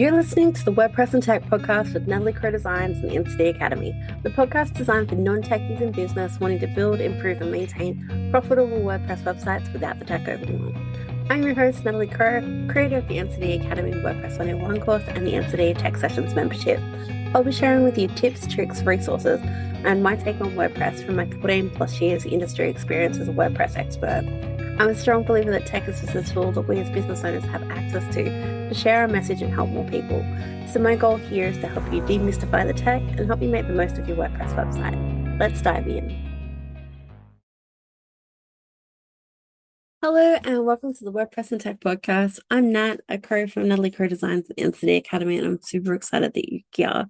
You're listening to the WordPress and Tech podcast with Natalie Crowe Designs and the NCDAcademy, the podcast designed for non-techies in business wanting to build, improve, and maintain profitable WordPress websites without the tech overwhelm. I'm your host, Natalie Crowe, creator of the NCDAcademy WordPress 101 course and the NCDA Tech Sessions membership. I'll be sharing with you tips, tricks, resources, and my take on WordPress from my 14 plus years industry experience as a WordPress expert. I'm a strong believer that tech is just a tool that we as business owners have access to share our message and help more people. So my goal here is to help you demystify the tech and help you make the most of your WordPress website. Let's dive in. Hello and welcome to the WordPress and Tech podcast. I'm Nat, a Crowe from Natalie Crowe Designs at NCDAcademy, and I'm super excited that you're here.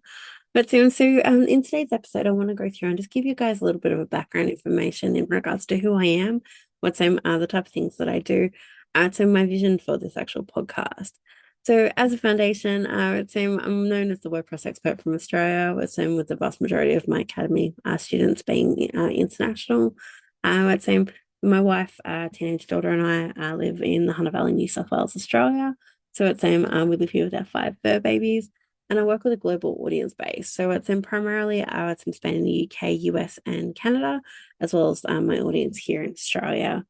In today's episode, I want to go through and just give you guys a little bit of a background information in regards to who I am, the type of things that I do, so my vision for this actual podcast. So as a foundation, I'm known as the WordPress expert from Australia, with the vast majority of my academy students being international. My wife, teenage daughter, and I live in the Hunter Valley, New South Wales, Australia. So we live here with our 5 fur babies, and I work with a global audience base. So primarily spanning the UK, US, and Canada, as well as my audience here in Australia.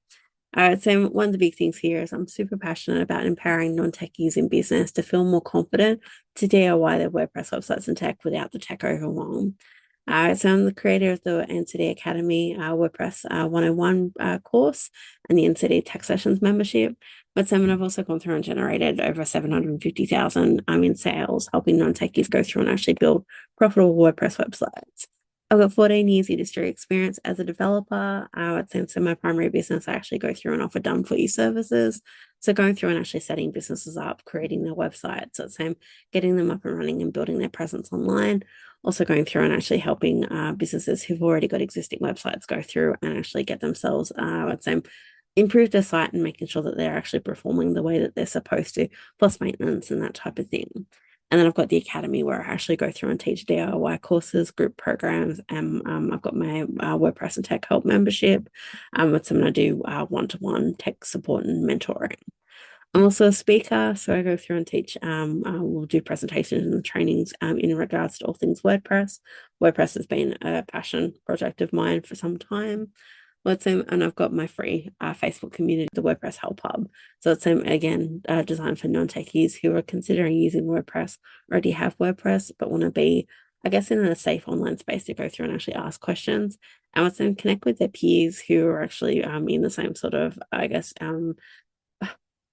So one of the big things here is I'm super passionate about empowering non-techies in business to feel more confident to DIY their WordPress websites and tech without the tech overwhelm. So I'm the creator of the NCDAcademy WordPress 101 course and the NCDA Tech Sessions membership. And I've also gone through and generated over 750,000 in sales, helping non-techies go through and actually build profitable WordPress websites. I've got 14 years industry experience as a developer. So my primary business, I actually go through and offer done-for-you services. So going through and actually setting businesses up, creating their websites, getting them up and running and building their presence online. Also going through and actually helping businesses who've already got existing websites go through and actually get themselves, improve their site and making sure that they're actually performing the way that they're supposed to, plus maintenance and that type of thing. And then I've got the academy where I actually go through and teach DIY courses, group programs, and I've got my WordPress and Tech Help membership, I do one-to-one tech support and mentoring. I'm also a speaker, so I go through and teach, we'll do presentations and trainings in regards to all things WordPress. WordPress has been a passion project of mine for some time. And I've got my free Facebook community, the WordPress Help Hub. So it's again designed for non-techies who are considering using WordPress, already have WordPress, but want to be, in a safe online space to go through and actually ask questions, and connect with their peers who are actually in the same sort of,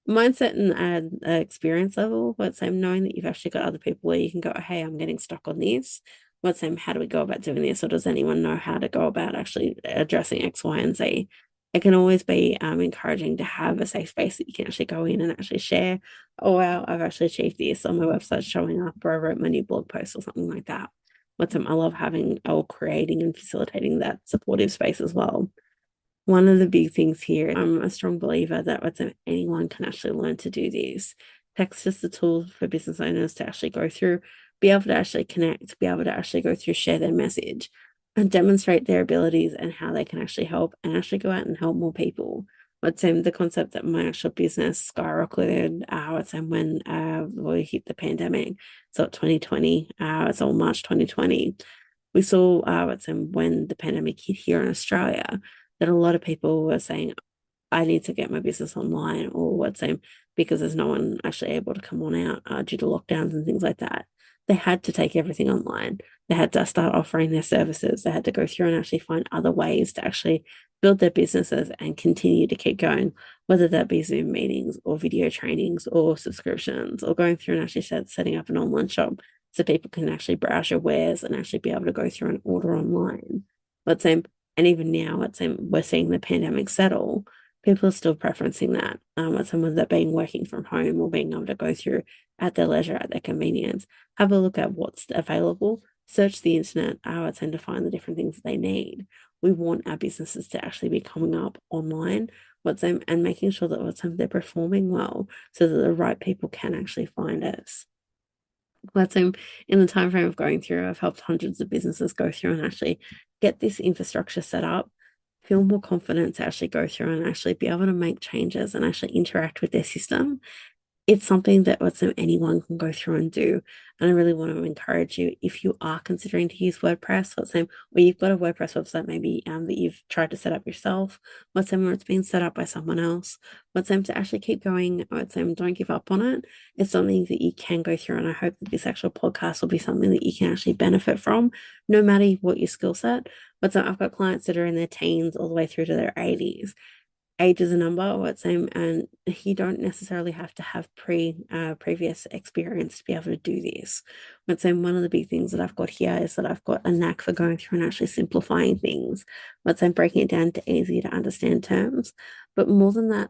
mindset and experience level. Knowing that you've actually got other people where you can go, hey, I'm getting stuck on this. How do we go about doing this? Or does anyone know how to go about actually addressing X, Y, and Z? It can always be encouraging to have a safe space that you can actually go in and actually share. Oh, wow, I've actually achieved this on my website showing up, or I wrote my new blog post or something like that. I love having or creating and facilitating that supportive space as well. One of the big things here, I'm a strong believer that anyone can actually learn to do this. Tech's just a tool for business owners to actually go through, be able to actually connect, be able to actually go through, share their message, and demonstrate their abilities and how they can actually help and actually go out and help more people. The concept that my actual business skyrocketed, when we hit the pandemic. So 2020, it's all March 2020. We saw when the pandemic hit here in Australia, that a lot of people were saying, I need to get my business online, or because there's no one actually able to come on out due to lockdowns and things like that. They had to take everything online. They had to start offering their services. They had to go through and actually find other ways to actually build their businesses and continue to keep going, whether that be Zoom meetings or video trainings or subscriptions, or going through and actually setting up an online shop so people can actually browse your wares and actually be able to go through and order online. And even now, we're seeing the pandemic settle. People are still preferencing that. Someone that being working from home or being able to go through at their leisure, at their convenience, have a look at what's available, search the internet, to find the different things they need. We want our businesses to actually be coming up online, and making sure that they're performing well, so that the right people can actually find us. In the time frame of going through, I've helped hundreds of businesses go through and actually get this infrastructure set up, feel more confident to actually go through and actually be able to make changes and actually interact with their system it's something that anyone can go through and do. And I really want to encourage you, if you are considering to use WordPress, or you've got a WordPress website maybe that you've tried to set up yourself, where it's been set up by someone else, to actually keep going, don't give up on it. It's something that you can go through, and I hope that this actual podcast will be something that you can actually benefit from, no matter what your skill set. I've got clients that are in their teens all the way through to their 80s. Age is a number, and you don't necessarily have to have previous experience to be able to do this. One of the big things that I've got here is that I've got a knack for going through and actually simplifying things. Breaking it down to easy to understand terms. But more than that,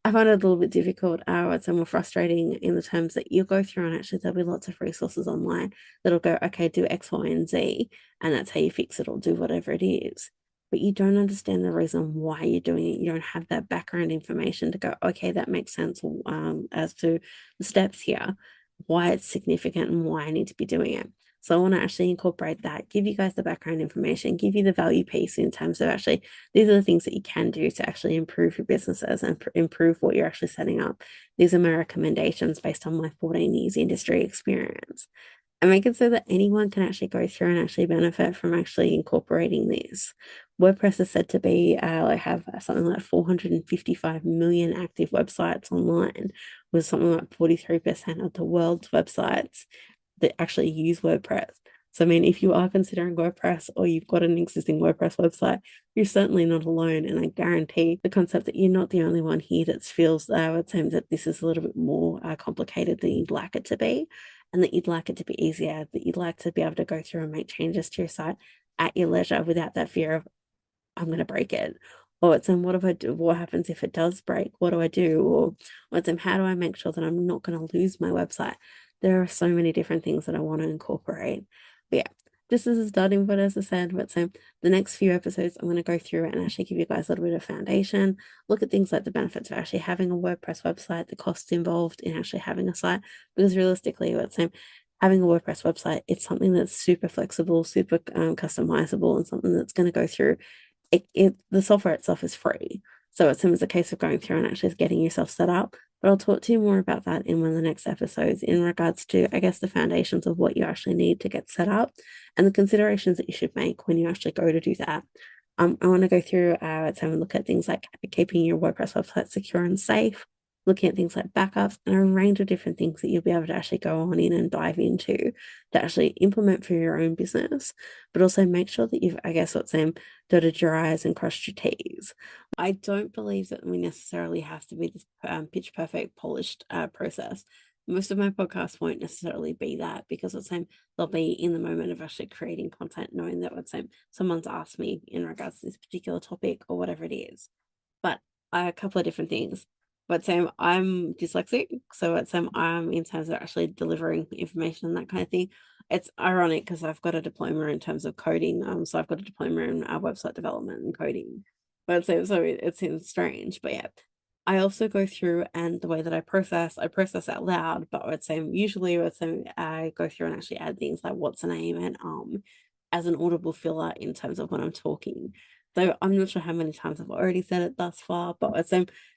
I find it a little bit difficult. More frustrating in the terms that you'll go through, and actually there'll be lots of resources online that'll go, okay, do X, Y, and Z, and that's how you fix it, or do whatever it is. But you don't understand the reason why you're doing it. You don't have that background information to go, okay, that makes sense, as to the steps here, why it's significant and why I need to be doing it. So I want to actually incorporate that, give you guys the background information, give you the value piece in terms of actually, these are the things that you can do to actually improve your businesses and improve what you're actually setting up. These are my recommendations based on my 14 years industry experience. And make it so that anyone can actually go through and actually benefit from actually incorporating this. WordPress is said to be have something like 455 million active websites online, with something like 43% of the world's websites that actually use WordPress. So, I mean, if you are considering WordPress, or you've got an existing WordPress website, you're certainly not alone. And I guarantee the concept that you're not the only one here that feels that this is a little bit more complicated than you'd like it to be, and that you'd like it to be easier, that you'd like to be able to go through and make changes to your site at your leisure without that fear of, I'm going to break it. Or what if I do? What happens if it does break? What do I do? Or how do I make sure that I'm not going to lose my website? There are so many different things that I want to incorporate. But yeah, this is a starting point, as I said. The next few episodes, I'm going to go through and actually give you guys a little bit of foundation, look at things like the benefits of actually having a WordPress website, the costs involved in actually having a site, because realistically, having a WordPress website, it's something that's super flexible, super customizable, and something that's going to go through. The software itself is free. So it's a case of going through and actually getting yourself set up. But I'll talk to you more about that in one of the next episodes in regards to, I guess, the foundations of what you actually need to get set up and the considerations that you should make when you actually go to do that. I want to go through, let's have a look at things like keeping your WordPress website secure and safe, looking at things like backups, and a range of different things that you'll be able to actually go on in and dive into to actually implement for your own business, but also make sure that you've, dotted your I's and crossed your T's. I don't believe that we necessarily have to be this pitch perfect, polished process. Most of my podcasts won't necessarily be that, because they'll be in the moment of actually creating content, knowing that someone's asked me in regards to this particular topic or whatever it is. But a couple of different things. But I'm dyslexic, so I'm in terms of actually delivering information and that kind of thing. It's ironic because I've got a diploma in terms of coding. So I've got a diploma in website development and coding. But so it seems strange, but yeah. I also go through, and the way that I process out loud, but usually I go through and actually add things like what's the name and as an audible filler in terms of when I'm talking. So I'm not sure how many times I've already said it thus far, but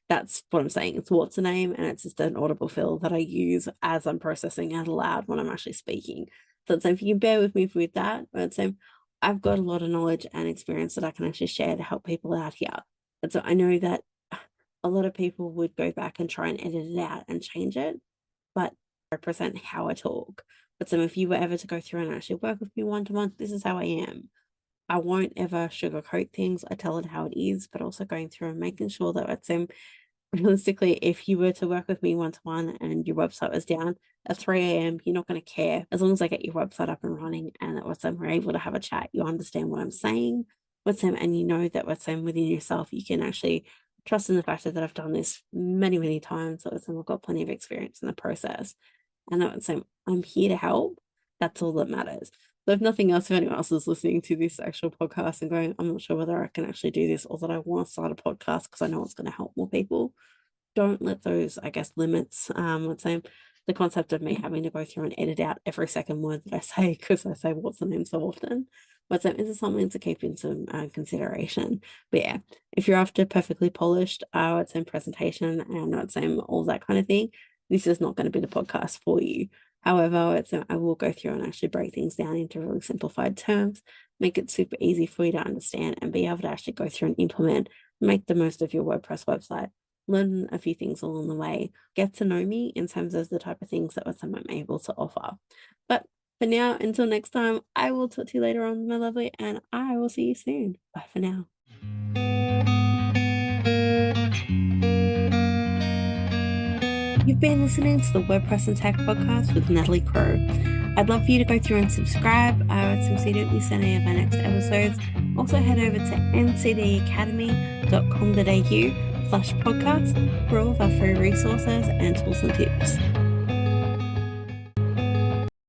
that's what I'm saying. It's what's the name, and it's just an audible fill that I use as I'm processing out loud when I'm actually speaking. So if you can bear with me with that, but I've got a lot of knowledge and experience that I can actually share to help people out here. And so I know that a lot of people would go back and try and edit it out and change it, but represent how I talk. But if you were ever to go through and actually work with me one-to-one, this is how I am. I won't ever sugarcoat things. I tell it how it is, but also going through and making sure that realistically, if you were to work with me one-to-one and your website was down at 3 a.m., you're not going to care. As long as I get your website up and running and that we're able to have a chat, you understand what I'm saying, and you know that within yourself, you can actually trust in the fact that I've done this many, many times. So I've got plenty of experience in the process, and that I'm here to help. That's all that matters. So if nothing else, if anyone else is listening to this actual podcast and going, I'm not sure whether I can actually do this, or that I want to start a podcast because I know it's going to help more people, don't let those, limits, the concept of me having to go through and edit out every second word that I say because I say what's the name so often. But is something to keep in some consideration. But yeah, if you're after perfectly polished, presentation and all that kind of thing, this is not going to be the podcast for you. However, I will go through and actually break things down into really simplified terms, make it super easy for you to understand and be able to actually go through and implement, make the most of your WordPress website, learn a few things along the way, get to know me in terms of the type of things that I'm able to offer. But for now, until next time, I will talk to you later on, my lovely, and I will see you soon. Bye for now. You've been listening to the WordPress and Tech podcast with Natalie Crowe. I'd love for you to go through and subscribe so you don't miss any of our next episodes. Also head over to NCDAcademy.com.au/podcast for all of our free resources and tools and tips.